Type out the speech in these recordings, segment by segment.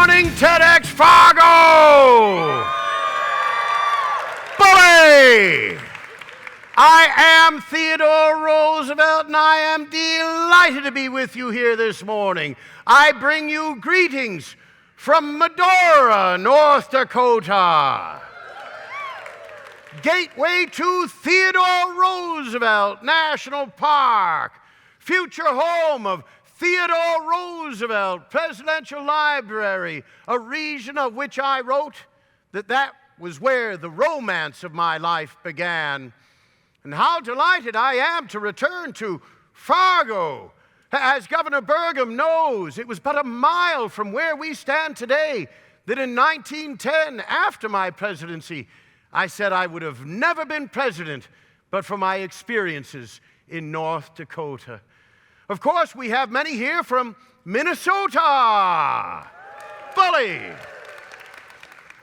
morning, TEDxFargo! Bully! I am Theodore Roosevelt, and I am delighted to be with you here this morning. I bring you greetings from Medora, North Dakota. Gateway to Theodore Roosevelt National Park, future home of Theodore Roosevelt Presidential Library, a region of which I wrote that was where the romance of my life began. And how delighted I am to return to Fargo. As Governor Burgum knows, it was but a mile from where we stand today that in 1910, after my presidency, I said I would have never been president but for my experiences in North Dakota. Of course, we have many here from Minnesota. Bully!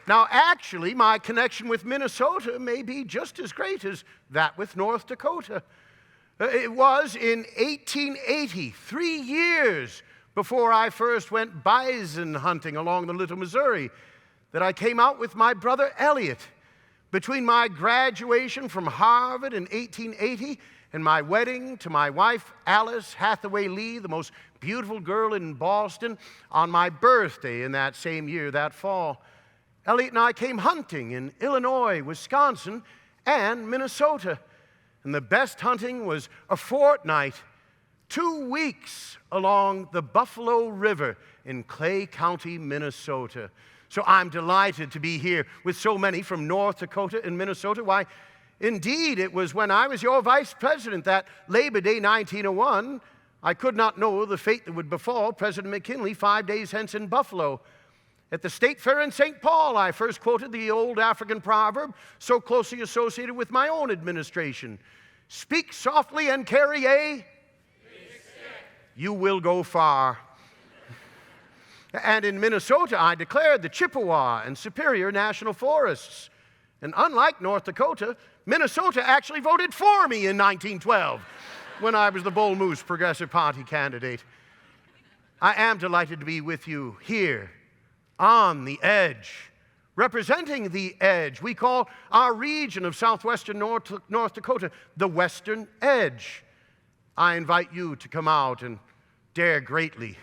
Now, actually, my connection with Minnesota may be just as great as that with North Dakota. It was in 1880, 3 years before I first went bison hunting along the Little Missouri, that I came out with my brother Elliot. Between my graduation from Harvard in 1880 and my wedding to my wife, Alice Hathaway Lee, the most beautiful girl in Boston, on my birthday in that same year, that fall, Elliot and I came hunting in Illinois, Wisconsin, and Minnesota. And the best hunting was a fortnight, 2 weeks along the Buffalo River in Clay County, Minnesota. So I'm delighted to be here with so many from North Dakota and Minnesota. Why, indeed, it was when I was your vice president that Labor Day 1901, I could not know the fate that would befall President McKinley 5 days hence in Buffalo. At the State Fair in St. Paul, I first quoted the old African proverb so closely associated with my own administration. Speak softly and carry a you will go far. And in Minnesota, I declared the Chippewa and Superior National Forests. And unlike North Dakota, Minnesota actually voted for me in 1912 when I was the Bull Moose Progressive Party candidate. I am delighted to be with you here on the edge, representing the edge. We call our region of southwestern North Dakota the Western Edge. I invite you to come out and dare greatly.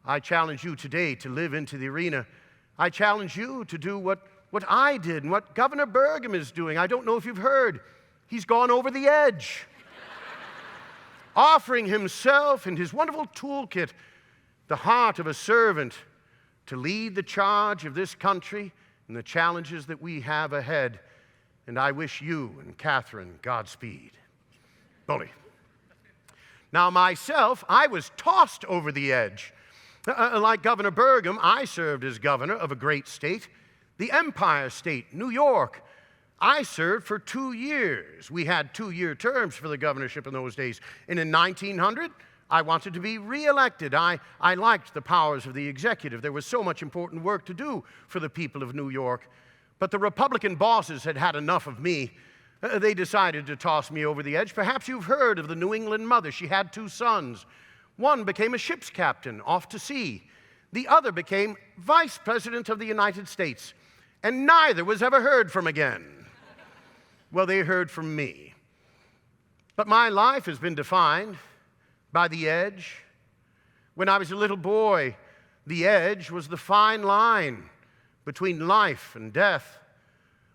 I challenge you today to live into the arena. I challenge you to do what I did and what Governor Burgum is doing. I don't know if you've heard. He's gone over the edge, offering himself and his wonderful toolkit, the heart of a servant, to lead the charge of this country and the challenges that we have ahead. And I wish you and Catherine Godspeed. Bully. Now myself, I was tossed over the edge. Like Governor Burgum, I served as governor of a great state, the Empire State, New York. I served for 2 years. We had 2-year terms for the governorship in those days. And in 1900, I wanted to be reelected. I liked the powers of the executive. There was so much important work to do for the people of New York. But the Republican bosses had had enough of me. They decided to toss me over the edge. Perhaps you've heard of the New England mother. She had 2 sons. One became a ship's captain off to sea. The other became vice president of the United States. And neither was ever heard from again. Well, they heard from me. But my life has been defined by the edge. When I was a little boy, the edge was the fine line between life and death.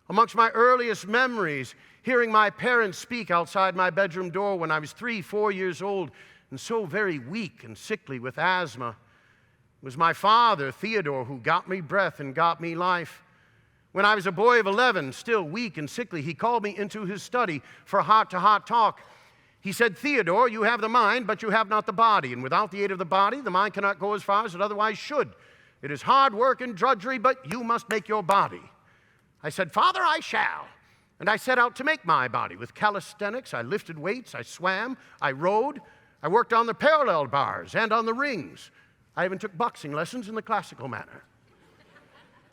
Amongst my earliest memories, hearing my parents speak outside my bedroom door when I was 3, 4 years old, and so very weak and sickly with asthma. It was my father, Theodore, who got me breath and got me life. When I was a boy of 11, still weak and sickly, he called me into his study for a heart-to-heart talk. He said, "Theodore, you have the mind, but you have not the body. And without the aid of the body, the mind cannot go as far as it otherwise should. It is hard work and drudgery, but you must make your body." I said, "Father, I shall." And I set out to make my body with calisthenics. I lifted weights, I swam, I rowed, I worked on the parallel bars and on the rings. I even took boxing lessons in the classical manner.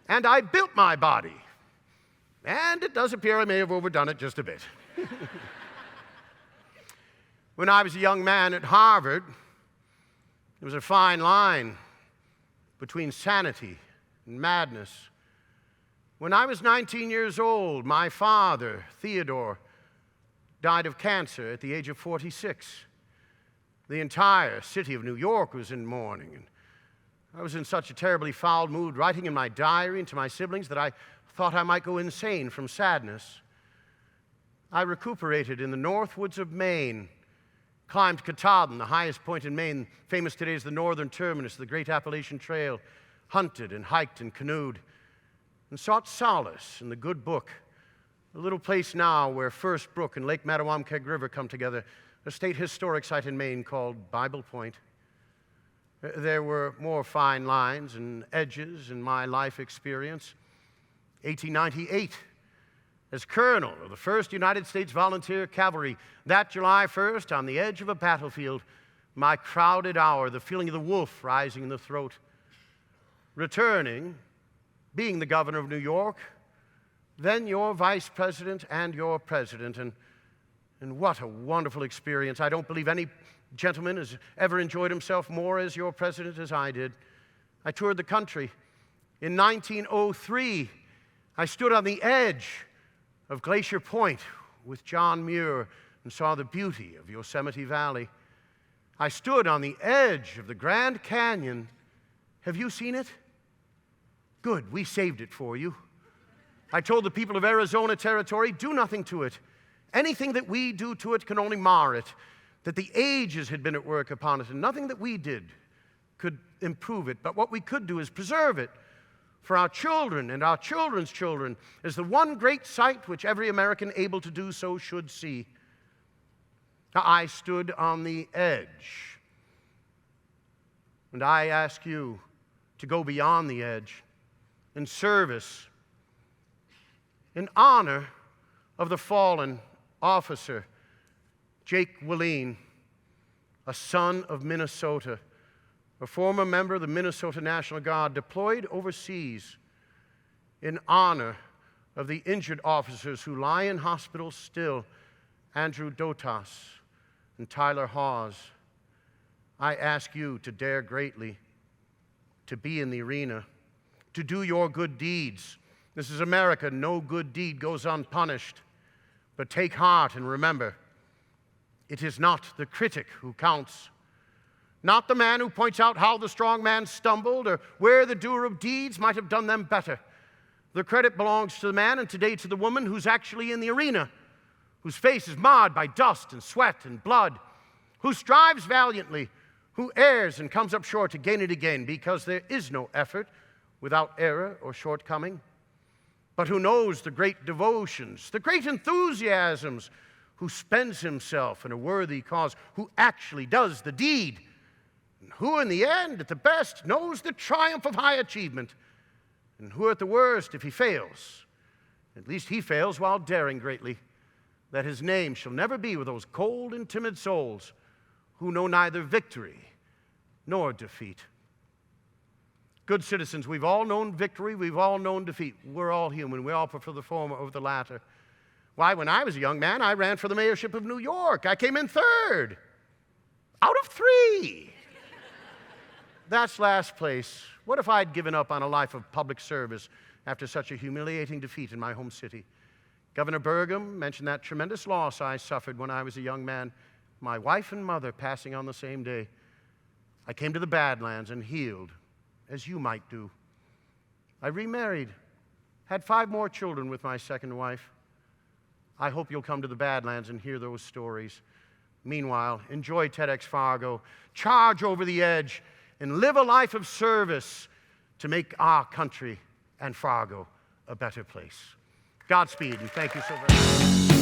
And I built my body. And it does appear I may have overdone it just a bit. When I was a young man at Harvard, there was a fine line between sanity and madness. When I was 19 years old, my father, Theodore, died of cancer at the age of 46. The entire city of New York was in mourning, and I was in such a terribly foul mood, writing in my diary and to my siblings, that I thought I might go insane from sadness. I recuperated in the north woods of Maine, climbed Katahdin, the highest point in Maine, famous today as the northern terminus of the great Appalachian Trail, hunted and hiked and canoed, and sought solace in the good book, a little place now where First Brook and Lake Mattawamkeag River come together, a state historic site in Maine called Bible Point. There were more fine lines and edges in my life experience. 1898, as colonel of the 1st United States Volunteer Cavalry, that July 1st, on the edge of a battlefield, my crowded hour, the feeling of the wolf rising in the throat. Returning, being the governor of New York, then your vice president and your president, and what a wonderful experience. I don't believe any gentleman has ever enjoyed himself more as your president as I did. I toured the country. In 1903, I stood on the edge of Glacier Point with John Muir and saw the beauty of Yosemite Valley. I stood on the edge of the Grand Canyon. Have you seen it? Good, we saved it for you. I told the people of Arizona Territory, do nothing to it. Anything that we do to it can only mar it, that the ages had been at work upon it, and nothing that we did could improve it. But what we could do is preserve it for our children and our children's children as the one great sight which every American able to do so should see. Now, I stood on the edge, and I ask you to go beyond the edge in service, in honor of the fallen officer, Jake Willeen, a son of Minnesota, a former member of the Minnesota National Guard, deployed overseas, in honor of the injured officers who lie in hospitals still, Andrew Dotas and Tyler Hawes. I ask you to dare greatly, to be in the arena, to do your good deeds. This is America. No good deed goes unpunished. But take heart and remember, it is not the critic who counts, not the man who points out how the strong man stumbled or where the doer of deeds might have done them better. The credit belongs to the man, and today to the woman who's actually in the arena, whose face is marred by dust and sweat and blood, who strives valiantly, who errs and comes up short to gain it again, because there is no effort without error or shortcoming, but who knows the great devotions, the great enthusiasms, who spends himself in a worthy cause, who actually does the deed, and who in the end, at the best, knows the triumph of high achievement, and who at the worst, if he fails, at least he fails while daring greatly, that his name shall never be with those cold and timid souls who know neither victory nor defeat. Good citizens, we've all known victory, we've all known defeat. We're all human. We all prefer the former over the latter. Why, when I was a young man, I ran for the mayorship of New York. I came in third out of 3. That's last place. What if I'd given up on a life of public service after such a humiliating defeat in my home city? Governor Burgum mentioned that tremendous loss I suffered when I was a young man, my wife and mother passing on the same day. I came to the Badlands and healed, as you might do. I remarried, had 5 more children with my second wife. I hope you'll come to the Badlands and hear those stories. Meanwhile, enjoy TEDxFargo, charge over the edge, and live a life of service to make our country and Fargo a better place. Godspeed, and thank you so very much.